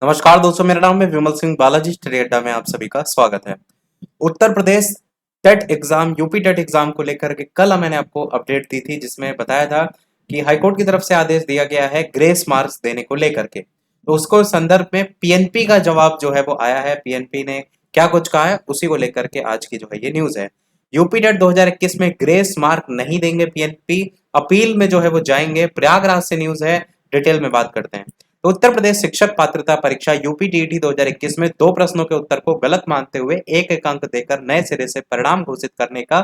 नमस्कार दोस्तों, मेरा नाम है विमल सिंह बालाजी। स्टडी अड्डा में आप सभी का स्वागत है। Uttar Pradesh TET exam UP TET exam को लेकर के कल मैंने आपको अपडेट दी थी, जिसमें बताया था कि हाईकोर्ट की तरफ से आदेश दिया गया है ग्रेस मार्क्स देने को लेकर के। तो उसको संदर्भ में पीएनपी का जवाब जो है वो आया है। पीएनपी ने क्या कुछ कहा है उसी को लेकर के आज की जो है ये न्यूज है। यूपी टेट 2021 में ग्रेस मार्क नहीं देंगे पीएनपी, अपील में जो है वो जाएंगे। प्रयागराज से न्यूज है, डिटेल में बात करते हैं। तो उत्तर प्रदेश शिक्षक पात्रता परीक्षा यूपी टीईटी 2021 में 2 प्रश्नों के उत्तर को गलत मानते हुए एक एक अंक देकर नए सिरे से परिणाम घोषित करने का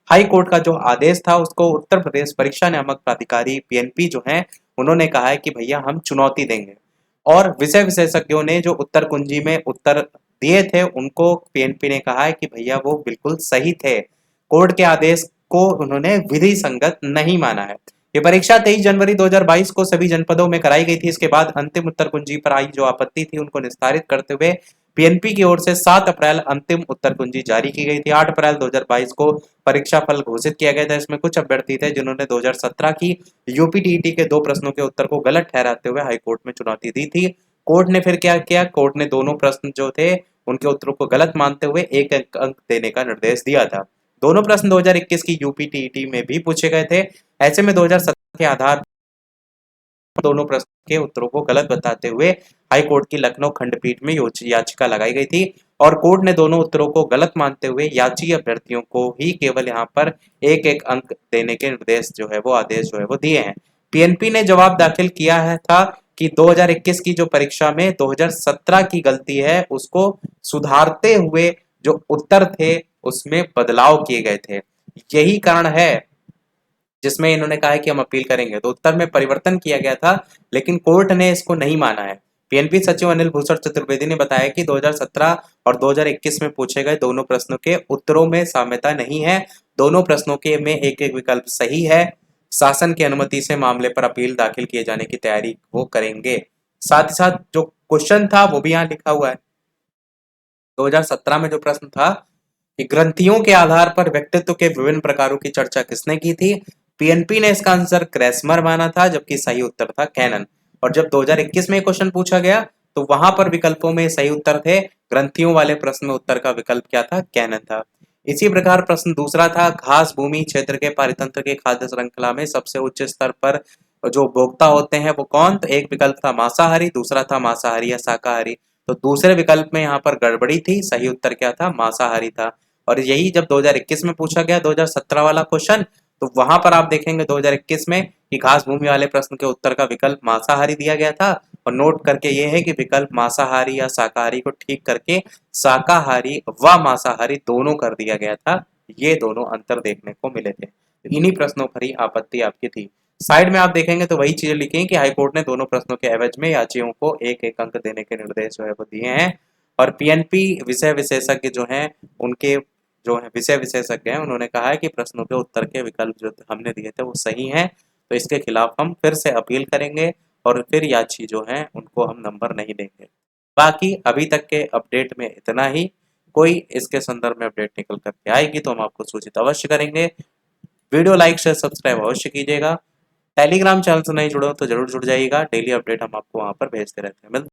हाई कोर्ट का जो आदेश था उसको उत्तर प्रदेश परीक्षा नियामक प्राधिकारी पीएनपी जो है उन्होंने कहा है कि भैया हम चुनौती देंगे। और विषय विशेषज्ञों ने जो उत्तर कुंजी में उत्तर दिए थे उनको पीएनपी ने कहा है कि भैया वो बिल्कुल सही थे। कोर्ट के आदेश को उन्होंने विधि संगत नहीं माना है। ये परीक्षा 23 जनवरी 2022 को सभी जनपदों में कराई गई थी। इसके बाद अंतिम उत्तर कुंजी पर आई जो आपत्ति थी उनको निस्तारित करते हुए पीएनपी की ओर से 7 अप्रैल अंतिम उत्तर कुंजी जारी की गई थी। 8 अप्रैल 2022 को परीक्षा फल घोषित किया गया था। इसमें कुछ अभ्यर्थी थे जिन्होंने 2017 की यूपी टीईटी के 2 प्रश्नों के उत्तर को गलत ठहराते हुए हाईकोर्ट में चुनौती दी थी। कोर्ट ने फिर क्या किया, कोर्ट ने दोनों प्रश्न जो थे उनके उत्तरों को गलत मानते हुए एक एक अंक देने का निर्देश दिया था। दोनों प्रश्न 2021 की यूपी टीईटी में भी पूछे गए थे। ऐसे में 2017 के आधार पर दोनों प्रश्न के उत्तरों को गलत बताते हुए हाई कोर्ट की लखनऊ खंडपीठ में याचिका लगाई गई थी और कोर्ट ने दोनों उत्तरों को गलत मानते हुए याची अभ्यर्थियों को ही केवल यहाँ पर एक एक अंक देने के निर्देश जो है वो आदेश जो है वो दिए हैं। पीएनपी ने जवाब दाखिल किया है था कि 2021 की जो परीक्षा में 2017 की गलती है उसको सुधारते हुए जो उत्तर थे उसमें बदलाव किए गए थे। यही कारण है जिसमें इन्होंने कहा है कि हम अपील करेंगे। तो उत्तर में परिवर्तन किया गया था लेकिन कोर्ट ने इसको नहीं माना है। पीएनपी सचिव अनिल भूषण चतुर्वेदी ने बताया कि 2017 और 2021 में पूछे गए दोनों प्रश्नों के उत्तरों में साम्यता नहीं है। दोनों प्रश्नों के में एक एक विकल्प सही है। शासन की अनुमति से मामले पर अपील दाखिल किए जाने की तैयारी वो करेंगे। साथ ही साथ जो क्वेश्चन था वो भी यहाँ लिखा हुआ है। 2017 में जो प्रश्न था कि ग्रंथियों के आधार पर व्यक्तित्व के विभिन्न प्रकारों की चर्चा किसने की थी। पीएनपी ने इसका आंसर क्रेसमर माना था जबकि सही उत्तर था कैनन। और जब 2021 में क्वेश्चन पूछा गया तो वहां पर विकल्पों में सही उत्तर थे। ग्रंथियों वाले प्रश्न में उत्तर का विकल्प क्या था, कैनन था। इसी प्रकार प्रश्न दूसरा था, घास भूमि क्षेत्र के पारितंत्र के खाद्य श्रृंखला में सबसे उच्च स्तर पर जो उपभोक्ता होते हैं वो कौन। तो एक विकल्प था मांसाहारी, दूसरा था मांसाहारी या शाकाहारी। तो दूसरे विकल्प में यहाँ पर गड़बड़ी थी, सही उत्तर क्या था, मांसाहारी था। और यही जब 2021 में पूछा गया 2017 वाला क्वेश्चन तो वहां पर आप देखेंगे 2021 में कि घास भूमि वाले प्रश्न के उत्तर का विकल्प मांसाहारी दिया गया था। और नोट करके ये है कि विकल्प मांसाहारी या शाकाहारी को ठीक करके शाकाहारी व मांसाहारी दोनों कर दिया गया था। ये दोनों अंतर देखने को मिले थे। तो इन्हीं प्रश्नों पर ही आपत्ति आपकी थी। साइड में आप देखेंगे तो वही चीजें लिखी हैं कि हाईकोर्ट ने दोनों प्रश्नों के एवज में याचियों को एक एक अंक देने के निर्देश जो है वो दिए हैं। और पीएनपी विषय विशेषज्ञ जो हैं उनके जो है विषय विशेषज्ञ हैं उन्होंने कहा है कि प्रश्नों के उत्तर के विकल्प जो हमने दिए थे वो सही हैं। तो इसके खिलाफ हम फिर से अपील करेंगे और फिर याची जो हैं उनको हम नंबर नहीं देंगे। बाकी अभी तक के अपडेट में इतना ही। कोई इसके संदर्भ में अपडेट निकल करके आएगी तो हम आपको सूचित अवश्य करेंगे। वीडियो लाइक शेयर सब्सक्राइब अवश्य कीजिएगा। टेलीग्राम चैनल से नहीं जुड़े हो तो जरूर जुड़ जाइएगा। डेली अपडेट हम आपको वहां पर भेजते रहते हैं।